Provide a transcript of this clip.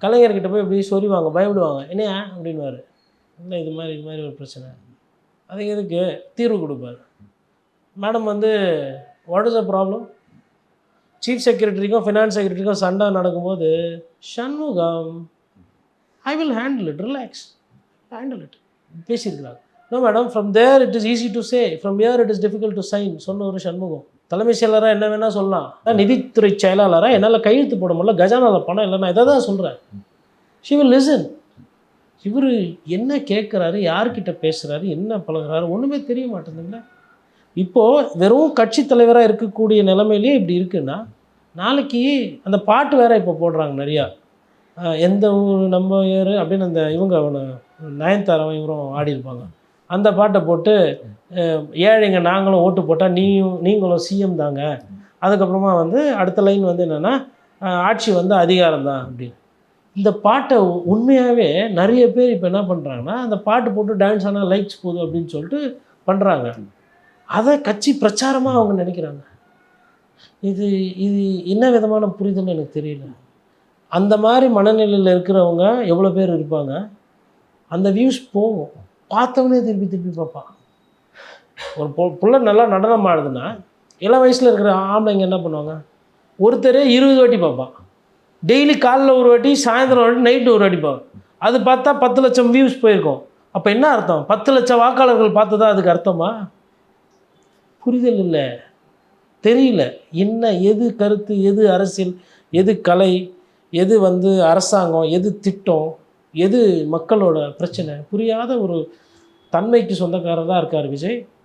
கலைஞர்கிட்ட போய் இப்படி சொறிவாங்க, பயப்படுவாங்க. என்னையா அப்படின்னுவாரு. இல்லை இது மாதிரி ஒரு பிரச்சனை. அதுக்கு எதுக்கு தீர்வு கொடுப்பார். மேடம் வந்து what is the problem? Chief செக்ரட்டரிக்கும் ஃபினான்ஸ் செக்ரட்டரிக்கும் சண்டை நடக்கும்போது, Shanmugam I will handle it, relax, handle it பேசியிருக்கிறாங்க. No madam, from there it is easy to say, from here it is difficult to sign சொன்ன ஒரு சண்முகம். தலைமை செயலராக என்ன வேணால் சொல்லலாம், நிதித்துறை செயலாளராக என்னால் கையெழுத்து போட முடியல, கஜானாவில் பணம் இல்லை, நான் இதை தான் சொல்கிறேன். She will listen. இவர் என்ன கேட்குறாரு, யார்கிட்ட பேசுகிறாரு, என்ன பழகுறாரு, ஒன்றுமே தெரிய மாட்டேங்குதுங்களா. இப்போது வெறும் கட்சி தலைவராக இருக்கக்கூடிய நிலைமையிலே இப்படி இருக்குன்னா, நாளைக்கு அந்த பாட்டு வேறு இப்போ போடுறாங்க நிறையா. எந்த ஊர் நம்ம ஏறு அப்படின்னு அந்த இவங்க நயன்தாராவும் இவரும் ஆடியிருப்பாங்க. அந்த பாட்டை போட்டு ஏழைங்க நாங்களும் ஓட்டு போட்டால் நீங்களும் சிஎம் தாங்க. அதுக்கப்புறமா வந்து அடுத்த லைன் வந்து என்னென்னா, ஆட்சி வந்து அதிகாரம் தான் அப்படின்னு. இந்த பாட்டை உண்மையாகவே நிறைய பேர் இப்போ என்ன பண்ணுறாங்கன்னா, அந்த பாட்டு போட்டு டான்ஸ் ஆனால் லைக்ஸ் போதும் அப்படின்னு சொல்லிட்டு பண்ணுறாங்க. அதை கட்சி பிரச்சாரமாக அவங்க நினைக்கிறாங்க. இது இது என்ன விதமான புரிதல்னு எனக்கு தெரியல. அந்த மாதிரி மனநிலையில் இருக்கிறவங்க எவ்வளோ பேர் இருப்பாங்க. அந்த வியூஸ் போகும், பார்த்தவனே திருப்பி பார்ப்பான். ஒரு புள்ள நல்லா நடனம் ஆடுதுன்னா இளம் வயசில் இருக்கிற ஆம்பளைங்க என்ன பண்ணுவாங்க, ஒருத்தர் 20 வாட்டி பார்ப்பான். டெய்லி காலைல ஒரு வாட்டி, சாயந்தரம் ஒரு வாட்டி, நைட்டு ஒரு வாட்டி பார்ப்பான். அது பார்த்தா 10 லட்சம் வியூஸ் போயிருக்கும். அப்போ என்ன அர்த்தம்? 10 லட்சம் வாக்காளர்கள் பார்த்ததா அதுக்கு அர்த்தமா? புரிதல் இல்லை, தெரியல. என்ன எது கருத்து, எது அரசியல், எது கலை, எது வந்து அரசாங்கம், எது திட்டம், எது மக்களோட பிரச்சனை, புரியாத ஒரு தன்மைக்கு சொந்தக்காரராக இருக்கார் விஜய்.